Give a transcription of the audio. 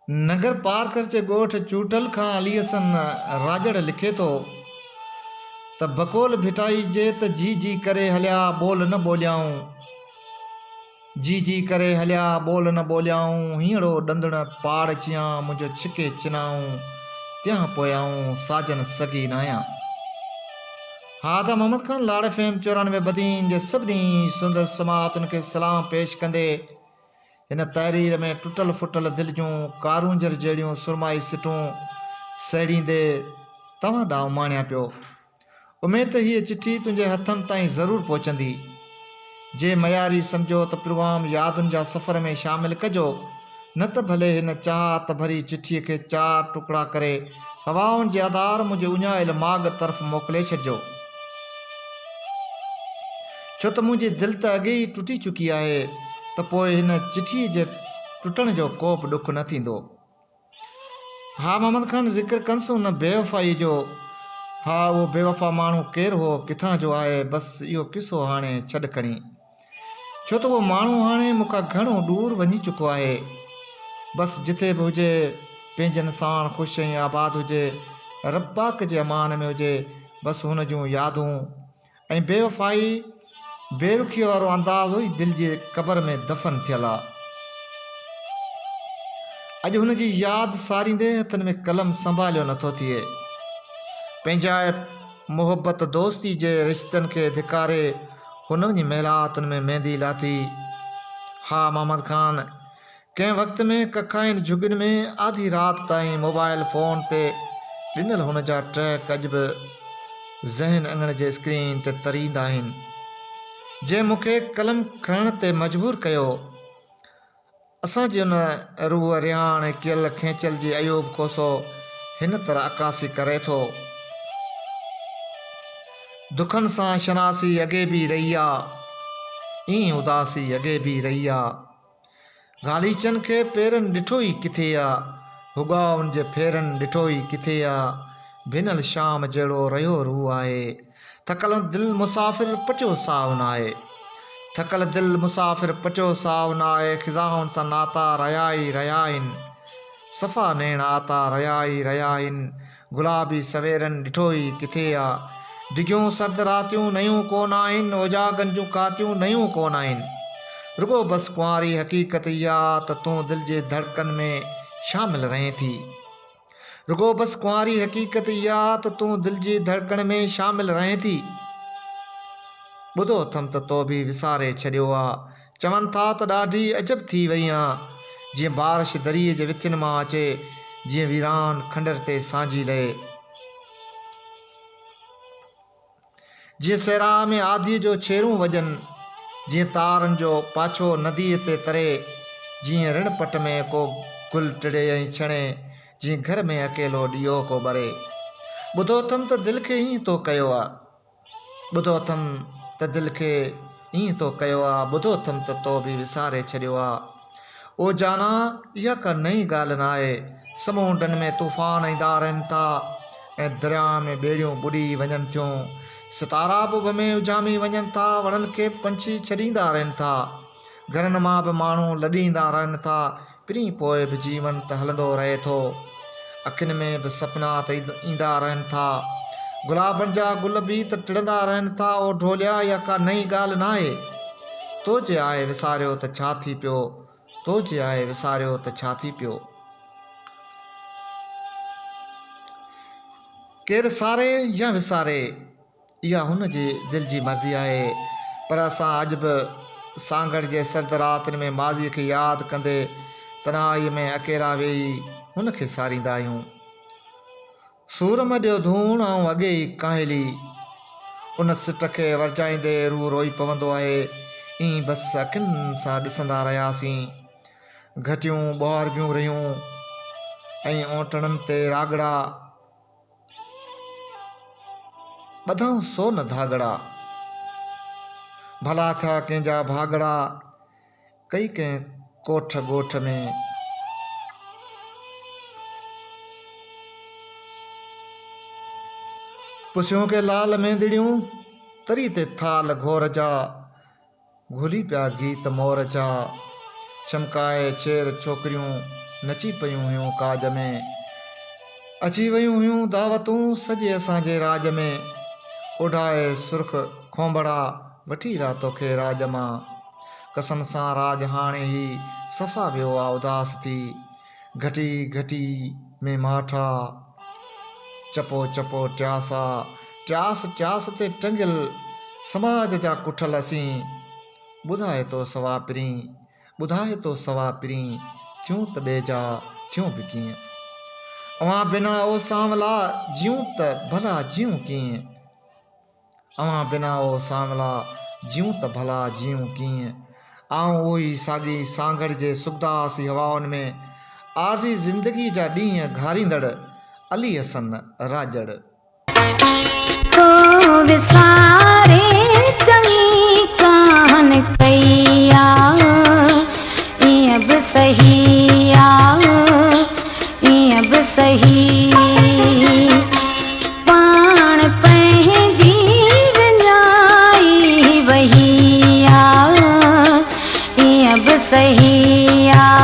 नगर पार करचे ॻोठ चूटल खां अलीहसन राजड़ लिखे थो त बकोल भिटाई जे त जी जी करे हलिया बोल न बोलियाऊं, जी जी करे हलिया बोल न बोलियाऊं, हींअड़ो ॾंदड़ पाड़ चियां मुंहिंजो छिके चिनाऊं, त्यां पोयाऊं साजन सगी नायां। हा त मोहम्मद खान लाड़ फेम 94 बदीन जे सभिनी सुंदर समातुनि खे सलाम पेश कंदे हिन तहरीर में टुटल फुटल दिलि जूं कारूंजर जहिड़ियूं सुरमाई सिटूं सहेड़ींदे तव्हां ॾांहुं माणिया पियो। उमेद त हीअ चिठी तुंहिंजे हथनि ताईं ज़रूरु पहुचंदी। जे मयारी सम्झो त प्रोग्राम यादुनि जा सफ़र में शामिलु कजो, न त भले हिन चाहत भरी चिठीअ खे 4 टुकड़ा करे हवाउनि जे आधार मुंहिंजे उञायल माग तरफ़ मोकिले छॾिजो, छो त मुंहिंजी दिलि त अॻे ई टुटी चुकी आहे त पोइ हिन चिठीअ जे टुटण जो को बि ॾुख न थींदो। हा मोहम्मद खान ज़िक्र कंसु हुन बेवफ़ाई जो। हा उहो बेवफ़ा माण्हू केरु हो, किथां जो आहे, बसि इहो किसो हाणे छॾ खणी, छो त उहो माण्हू हाणे मूंखां घणो दूर वञी चुको आहे। बसि जिथे बि हुजे पंहिंजनि साण ख़ुशि ऐं आबाद हुजे, रब पाक जे अमान में हुजे, बसि हुन जूं यादूं ऐं बेवफ़ाई बेरुखीअ वारो अंदाज़ो ई दिलि जे क़बर में दफ़न थियल आहे। अॼु हुन जी यादि सारींदे हथनि में कलम संभालियो नथो थिए। पंहिंजा मुहबत दोस्ती जे रिश्तनि खे धिकारे हुन जी महिलातुनि में मेहंदी लाथी। हा मोहम्मद खान कंहिं वक़्त में कखाइन झुगिन में आधी राति ताईं मोबाइल फ़ोन ते ॾिनल हुन जा ट्रैक अॼु बि ज़हन अङण जे स्क्रीन ते तरींदा आहिनि। जे मूंखे कलम खणण ते मजबूर कयो, असांजी उन रूह रिहाण कियल खेचल जी अयूब कोसो हिन तरह अकासी करे थो। दुखनि सां शनासी अॻे बि रही आहे, ईअं उदासी अॻे बि रही आहे। गालीचनि खे पेरनि ॾिठो ई किथे आहे, हुगाउनि जे फेरनि ॾिठो ई किथे आहे। भिनल शाम जहिड़ो रहियो रूह आहे, थकल दिलि मुसाफ़िर पटियो साव न आहे। थकल दिलि मुसाफ़िर पटियो साव न आहे। ख़िज़ाउनि सां नाता रहिया ई रहिया आहिनि, सफ़ा नैण आता रहिया ई रहिया आहिनि। गुलाबी सवेरनि ॾिठो ई किथे आहे, डिघियूं सर्द रातियूं नयूं कोन आहिनि, ओजागनि जूं कातियूं नयूं कोन आहिनि। रुगो बसि कुंवारी हक़ीक़त इहा त तूं दिलि जे धड़कन में शामिल रहीं थी। रुगो बसि कुंवारी हक़ीक़त इहा त तूं दिलि जी धड़कन में शामिल रहीं थी। ॿुधो अथमि त तो बि विसारे छॾियो आहे, चवनि था त ॾाढी अजब थी वई आहे। जीअं बारिश दरीअ जे विथियुनि मां अचे, जीअं वीरान खंडर ते सांझी लहे, जीअं सैराह में आदीअ जो छेरूं वॼनि, जीअं तारनि जो पाछो नदीअ ते तरे, जीअं ऋण पट में को गुल टिड़े ऐं छणे, जीअं घर में अकेलो ॾीओ को ॿरे। ॿुधो अथमि त दिलि खे ईअं तो कयो आहे, ॿुधो अथमि त दिलि खे ईअं तो कयो आहे, ॿुधो अथमि त तो बि विसारे छॾियो आहे। ओ जाना इहा का नई ॻाल्हि न आहे, समुंडनि में तूफ़ान ईंदा रहनि था ऐं दरिया में ॿेड़ियूं ॿुॾी वञनि थियूं, सितारा बि उभ में उजामी वञनि था, वणनि खे पंछी छॾींदा रहनि था, घरनि मां बि माण्हू लॾींदा रहनि था, पिरी पोइ बि जीवन त हलंदो रहे थो। अखियुनि में बि सपना त ईंदा रहनि था, गुलाबनि जा गुल बि त टिड़ंदा रहनि था। ओ ढोलिया इहा का नई ॻाल्हि न आहे, तो जे आहे विसारियो त छा थी पियो, तो जे आहे विसारियो त छा थी पियो। केरु सारे या विसारे, इहा हुन जी दिलि जी मर्ज़ी आहे, पर असां अॼु बि सांगड़ जे सर्द रातिनि में माज़ीअ खे यादि कंदे तन्हाईअ में अकेला वेही हुन खे सारींदा आहियूं। सूर मॾियो धूण ऐं अॻे ई काहिली, उन सिट खे वरजाईंदे रूह रोई पवंदो आहे। ईअं बसि अखियुनि सां ॾिसंदा रहियासीं, घटियूं ॿुहारबियूं रहियूं ऐं ओटड़नि ते रागड़ा, ॿधऊं सो न धागड़ा, भला थिया कंहिंजा भागड़ा, कई कंहिं कोठ ॻोठ में। पुसियूं के लाल मेंदड़ियूं तरी ते थाल घोर जा, घुली पिया गीत मोर जा, चमकाए चेर छोकिरियूं नची पयूं हुयूं काज में, अची वयूं हुयूं दावतूं सॼे असांजे राज में। उॾाए सुर्ख खोंबड़ा वठी विया तोखे राज मां, कसम सां राज हाणे ई सफ़ा वियो आ उदास थी। घटी घटी में माठा चपो चपो ट्यासा, ट्यास ट्यास ते टंगियल समाज जा कुठल असीं। ॿुधाए तो सवा पिरी, ॿुधाए तो सवा पिरी, थियूं त ॿिए जा थियूं बि कीअं। अवां बिना ओ सांवला जियूं त भला जियूं कीअं। अवां बिना ओ सांवला जियूं त भला जियूं कीअं। आऊं उही साॻी सांगड़ जे सुखदासी हवाउनि में आरज़ी ज़िंदगी जा ॾींहं घारींदड़ अली हसन राजड़। तो विसारे चङी कान कईया, ईअं बि सही आ, ईअं बि सही। पाण पंहिंजी विञाई वही आ, ईअं बि सही आ।